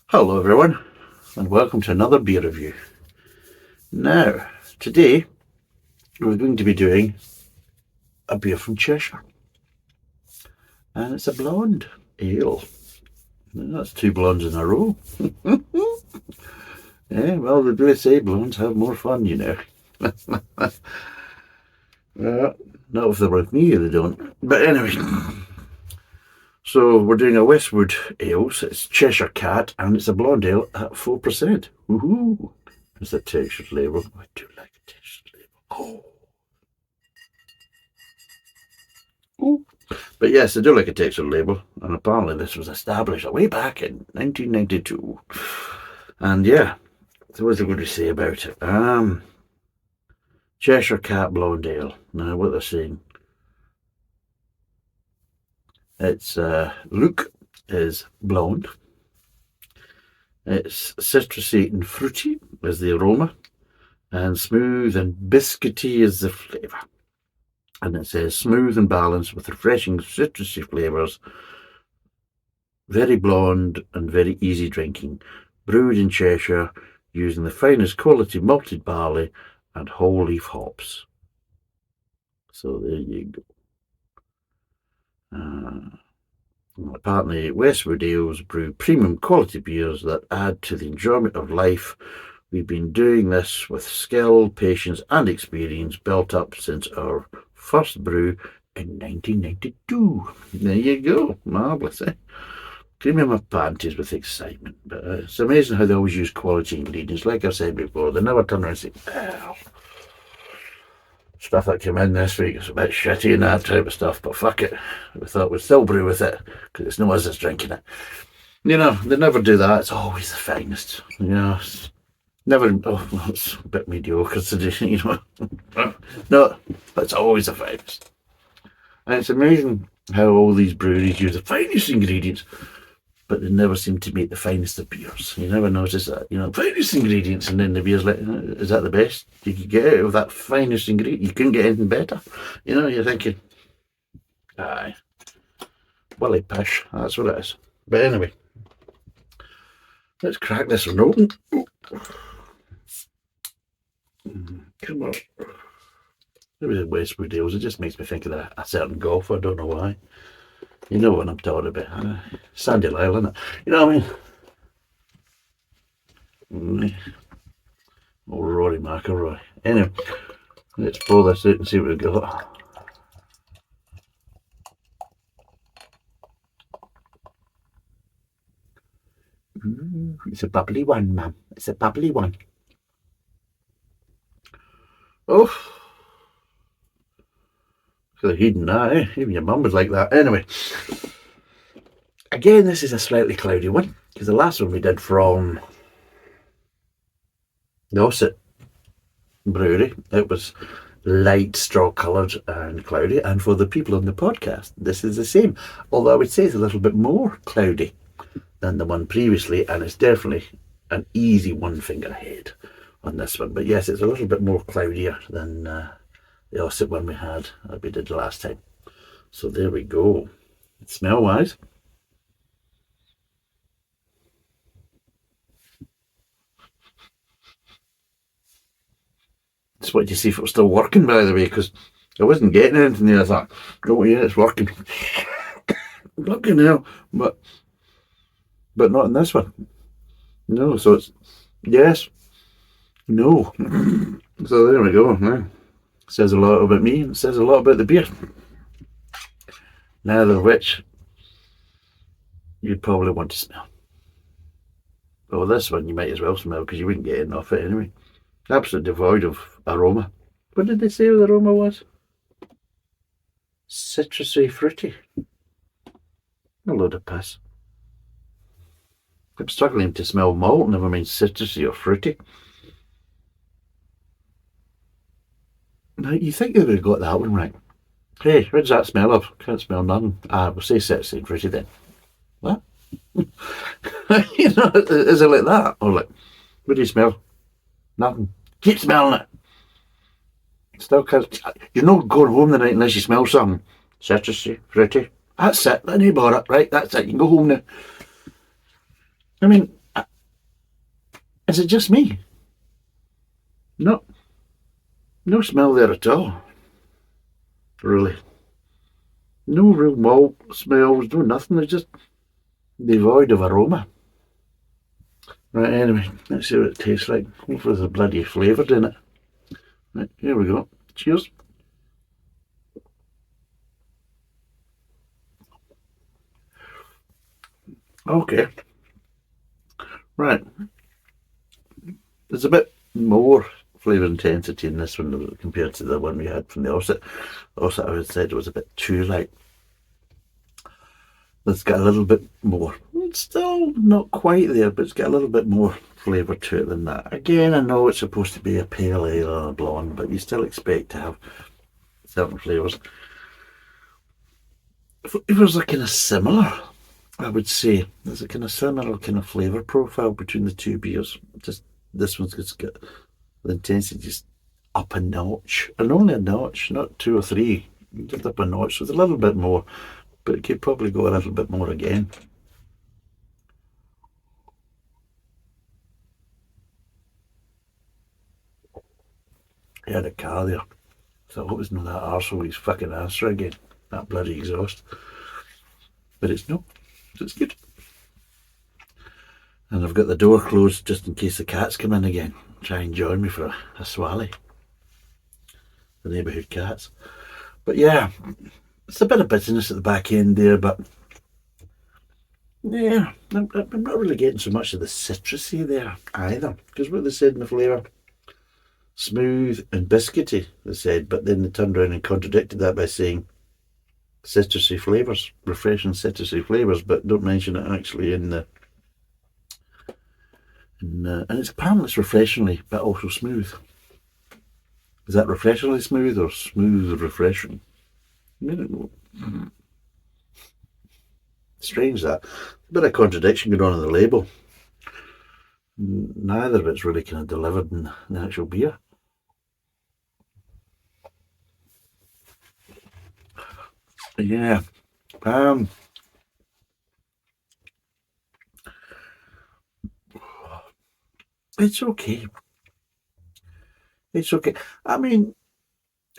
Hello everyone, and welcome to another beer review. Now, today we're going to be doing a beer from Cheshire, and it's a blonde ale. That's two blondes in a row. Yeah, well, they do say blondes have more fun, you know. Not if they're with me, they don't. But anyway, so we're doing a Westwood ale. So it's Cheshire Cat, and it's a blonde ale at 4%. Woohoo! There's a textured label. I do like a textured label. Oh. But yes, I do like a textured label, and apparently this was established way back in 1992. And yeah, so what's I going to say about it? Cheshire Cat Blonde Ale. Now, what they're saying, its look is blonde. It's citrusy and fruity is the aroma, and smooth and biscuity is the flavour. And it says smooth and balanced with refreshing citrusy flavours, very blonde and very easy drinking, brewed in Cheshire using the finest quality malted barley and whole leaf hops. So there you go. Apparently Westwood Ales brew premium quality beers that add to the enjoyment of life. We've been doing this with skill, patience and experience built up since our first brew in 1992. There you go. Marvellous, eh? Creaming my panties with excitement. But it's amazing how they always use quality ingredients. Like I've said before, they never turn around and say, oh, stuff that came in this week is a bit shitty and that type of stuff, but fuck it. We thought we'd still brew with it because it's no us that's drinking it. You know, they never do that. It's always the finest. You know, it's never, oh, well, it's a bit mediocre today, you know. No, it's always the finest. And it's amazing how all these breweries use the finest ingredients, but they never seem to make the finest of beers. You never notice that, you know, finest ingredients, and then the beer's like, is that the best you could get out of that finest ingredient? You couldn't get anything better. You know, you're thinking, aye, willy pish, that's what it is. But anyway, let's crack this one open. Come on. Maybe the Westwood Ales, it just makes me think of a certain golfer, I don't know why. You know what I'm talking about. Sandy Lyle, innit? You know what I mean? Old Rory McIlroy. Anyway, let's pour this out and see what we've got. It's a bubbly one, ma'am. It's a bubbly one. Oh. Could have hidden that, eh? Even your mum was like that. Anyway. Again, this is a slightly cloudy one, because the last one we did from the Ossett Brewery, it was light straw coloured and cloudy, and for the people on the podcast, this is the same, although I would say it's a little bit more cloudy than the one previously, and it's definitely an easy one finger ahead on this one. But yes, it's a little bit more cloudier than the Ossett one we did the last time. So there we go. Smell wise, just wanted to see if it was still working, by the way, because I wasn't getting anything there. I thought, oh yeah, it's working. Fucking hell. But not in this one. No, so it's yes, no. So there we go. Yeah. Says a lot about me, and it says a lot about the beer. Neither of which you'd probably want to smell. Well, this one you might as well smell, because you wouldn't get enough of it anyway. Absolutely devoid of aroma. What did they say the aroma was? Citrusy fruity. A load of piss. I'm struggling to smell malt, never mind citrusy or fruity. Now, you think they would have got that one right. Hey, what does that smell of? Can't smell none. We'll say citrusy and fruity then. What? You know, is it like that? Or like, what do you smell? Nothing. Keep smelling it. Still can't. You're not going home the night unless you smell something. Citrusy, fruity. That's it. Then you bought it, right? That's it. You can go home now. I mean, Is it just me? No, no smell there at all. Really. No real malt smells, no nothing. It's just devoid of aroma. Right, anyway, let's see what it tastes like. Hopefully there's a bloody flavoured in it. Right, here we go. Cheers. Okay. Right. There's a bit more flavour intensity in this one compared to the one we had from the Osset. Osset, I would say, it was a bit too light. It's got a little bit more. It's still not quite there, but it's got a little bit more flavour to it than that. Again, I know it's supposed to be a pale ale or a blonde, but you still expect to have certain flavours. It was a kind of similar, I would say. There's a kind of similar kind of flavour profile between the two beers. Just this one's just got the intensity just up a notch, and only a notch, not two or three, just up a notch. So it's a little bit more, but it could probably go a little bit more again. He had a car there, so I hope it's not that arsehole with his fucking answer again. That bloody exhaust. But it's no, so it's good. And I've got the door closed just in case the cats come in again. Try and join me for a swally. The neighbourhood cats. But yeah, it's a bit of bitterness at the back end there, but yeah, I'm not really getting so much of the citrusy there either. Because what they said in the flavour, smooth and biscuity, they said, but then they turned around and contradicted that by saying citrusy flavours, refreshing citrusy flavours, but don't mention it actually in the. And it's apparently it's refreshingly, but also smooth. Is that refreshingly smooth or smooth refreshing? I don't know. Strange that. A bit of contradiction going on in the label. Neither of it's really kind of delivered in the actual beer. Yeah. It's okay. It's okay. I mean,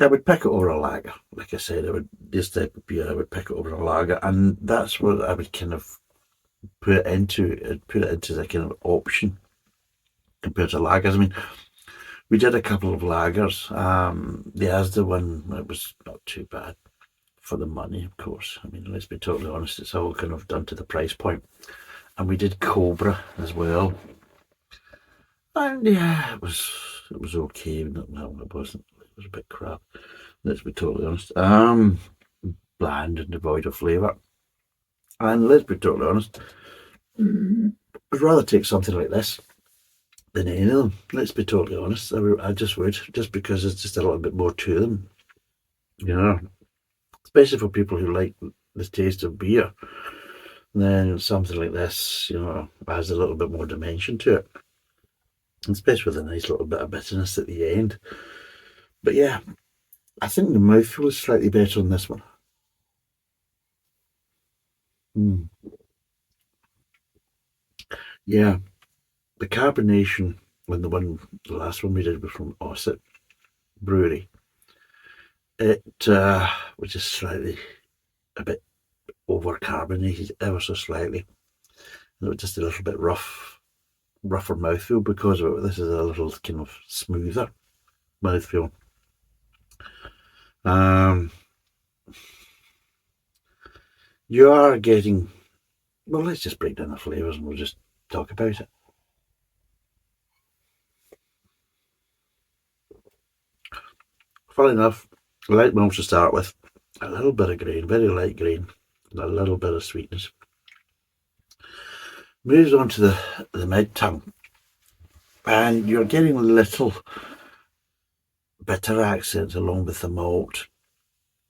I would pick it over a lager. Like I said, I would this type of beer I would pick it over a lager, and that's what I would kind of put it into. I'd put it into the kind of option compared to lagers. I mean, we did a couple of lagers. The Asda one, it was not too bad for the money, of course. I mean, let's be totally honest, it's all kind of done to the price point. And we did Cobra as well. And yeah, it was okay. No, it wasn't. It was a bit crap. Let's be totally honest. Bland and devoid of flavour. And let's be totally honest, I'd rather take something like this than any of them. Let's be totally honest. I just would, just because it's just a little bit more to them. You know, especially for people who like the taste of beer. Then something like this, has a little bit more dimension to it. Especially with a nice little bit of bitterness at the end. But yeah, I think the mouthfeel is slightly better on this one. Yeah, the carbonation when the last one we did was from Osset Brewery. It was just slightly a bit over carbonated, ever so slightly. And it was just a little bit rougher mouthfeel because of it. This is a little kind of smoother mouthfeel. You are getting. Well, let's just break down the flavours and we'll just talk about it. Funny enough, light malts to start with, a little bit of grain, very light grain, and a little bit of sweetness. Moves on to the mid tongue, and you're getting little bitter accents along with the malt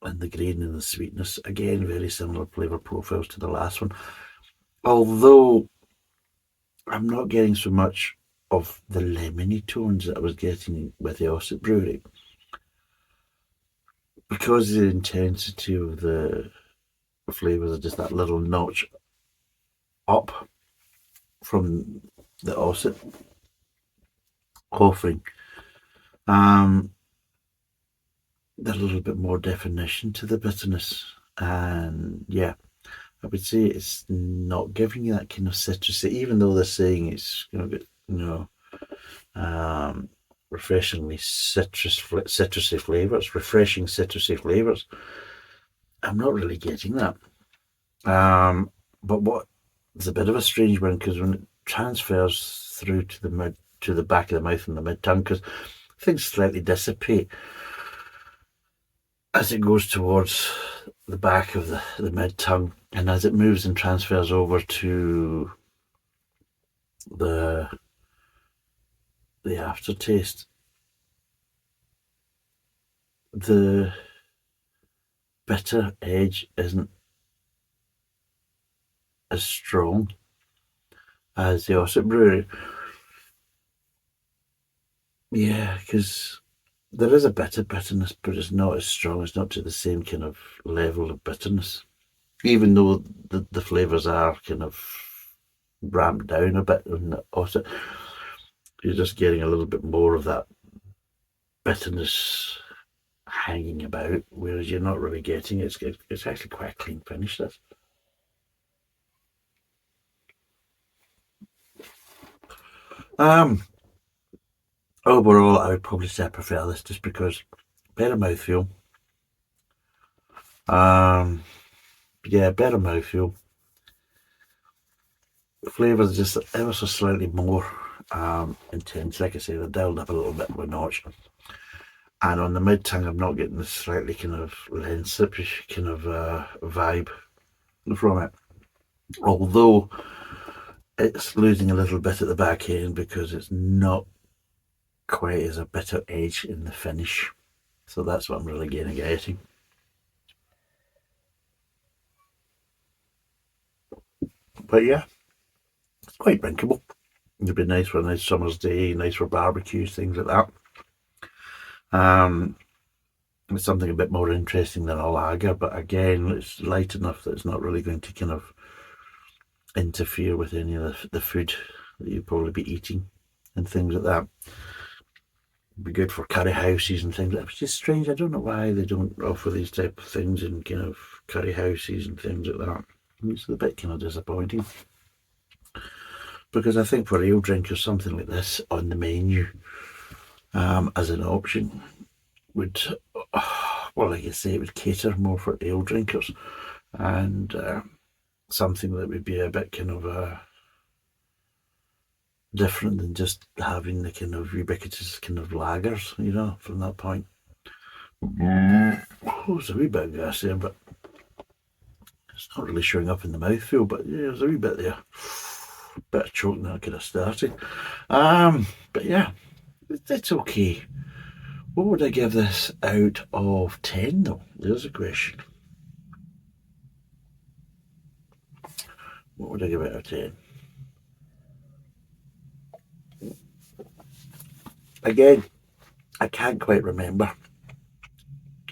and the grain and the sweetness. Again, very similar flavour profiles to the last one. Although I'm not getting so much of the lemony tones that I was getting with the Osset Brewery. Because the intensity of the flavours are just that little notch up from the Osset. offering um, a little bit more definition to the bitterness. And yeah, I would say it's not giving you that kind of citrusy, even though they're saying it's refreshingly citrusy flavors, refreshing citrusy flavors. I'm not really getting that. But what it's a bit of a strange one, because when it transfers through to the back of the mouth and the mid tongue, because things slightly dissipate as it goes towards the back of the mid tongue, and as it moves and transfers over to the aftertaste, the bitter edge isn't as strong as the Ossett Brewery. Yeah, because there is a bitterness, but it's not as strong. It's not to the same kind of level of bitterness, even though the flavours are kind of ramped down a bit in the Ossett. You're just getting a little bit more of that bitterness hanging about, whereas you're not really getting it. It's actually quite a clean finish, this. Overall, I would probably say I prefer this, just because better mouthfeel. Yeah, better mouthfeel. The flavours are just ever so slightly more intense. Like I say, they're dialed up a little bit with a notch. And on the mid tongue, I'm not getting the slightly kind of lensipish kind of vibe from it. Although it's losing a little bit at the back end, because it's not quite as a bitter edge in the finish. So that's what I'm really getting. But yeah, it's quite drinkable. It'd be nice for a nice summer's day, nice for barbecues, things like that. It's something a bit more interesting than a lager, but again, it's light enough that it's not really going to kind of interfere with any of the food that you'd probably be eating and things like that. It'd be good for curry houses and things like that, which is strange. I don't know why they don't offer these type of things in kind of curry houses and things like that. It's a bit kind of disappointing, because I think for ale drinkers, something like this on the menu as an option would, well, like I say, it would cater more for ale drinkers, and something that would be a bit kind of different than just having the kind of ubiquitous kind of lagers, from that point. Oh, there's a wee bit of gas there, but it's not really showing up in the mouthfeel, but yeah, there's a wee bit there. Bit of choking that could have started. But yeah, it's okay. What would I give this out of 10 though? There's a question. What would I give it out of 10? Again, I can't quite remember.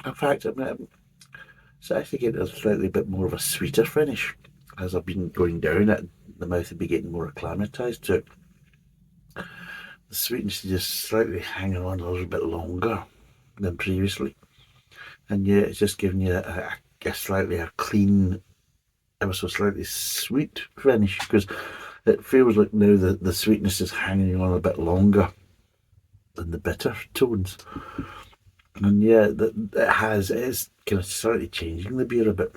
In fact, it's actually getting a slightly bit more of a sweeter finish. As I've been going down it, the mouth would be getting more acclimatised to it. The sweetness is just slightly hanging on a little bit longer than previously. And yeah, it's just giving you a clean, ever so slightly sweet finish, because it feels like now the sweetness is hanging on a bit longer than the bitter tones. And yeah, it is kind of slightly changing the beer a bit.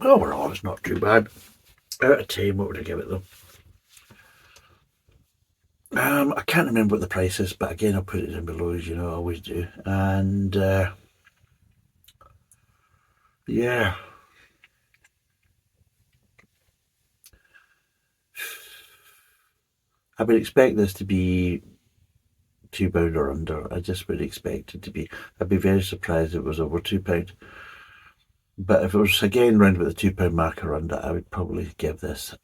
Overall, it's not too bad. Out of 10, what would I give it though? I can't remember what the price is, but again, I'll put it in below, as you know I always do. And yeah, I would expect this to be £2 or under. I just would expect it to be. I'd be very surprised if it was over £2. But if it was again round about the £2 mark or under, I would probably give this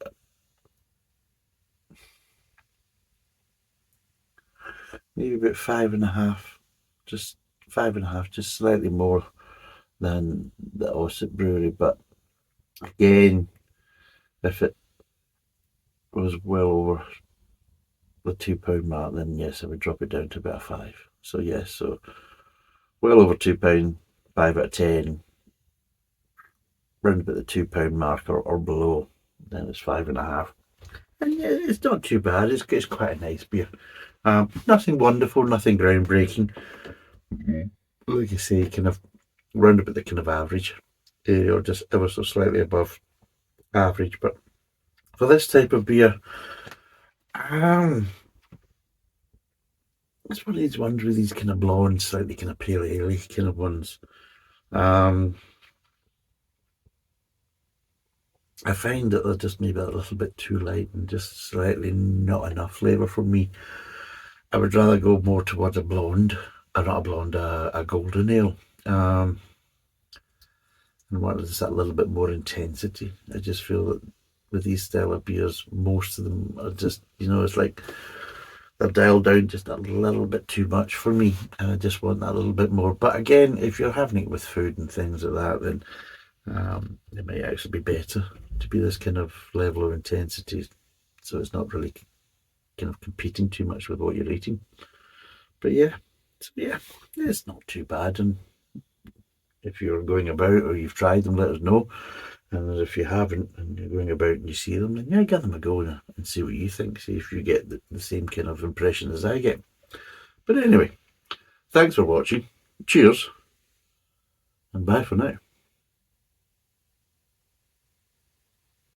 maybe about 5.5. Just 5.5, just slightly more than the Ossett Brewery. But again, If it was well over the £2 mark, then yes, I would drop it down to about a 5. So yes, so well over £2, 5 out of 10, round about the £2 mark or below, then it's 5.5. And yeah, it's not too bad. It's quite a nice beer. Nothing wonderful, nothing groundbreaking. Like you say, kind of round about the kind of average, or just ever so slightly above average. But for this type of beer, it's one of these ones with these kind of blonde, slightly kind of pale ale kind of ones. I find that they're just maybe a little bit too light and just slightly not enough flavour for me. I would rather go more towards a blonde, or not a blonde, a golden ale. And what is that little bit more intensity. I just feel that with these style of beers, most of them are just, it's like they're dialed down just a little bit too much for me, and I just want that little bit more. But again, if you're having it with food and things like that, then it may actually be better to be this kind of level of intensity, so it's not really kind of competing too much with what you're eating. But yeah, it's not too bad. And if you're going about or you've tried them, let us know. And if you haven't and you're going about and you see them, then yeah, give them a go and see what you think. See if you get the same kind of impression as I get. But anyway, thanks for watching. Cheers, and bye for now.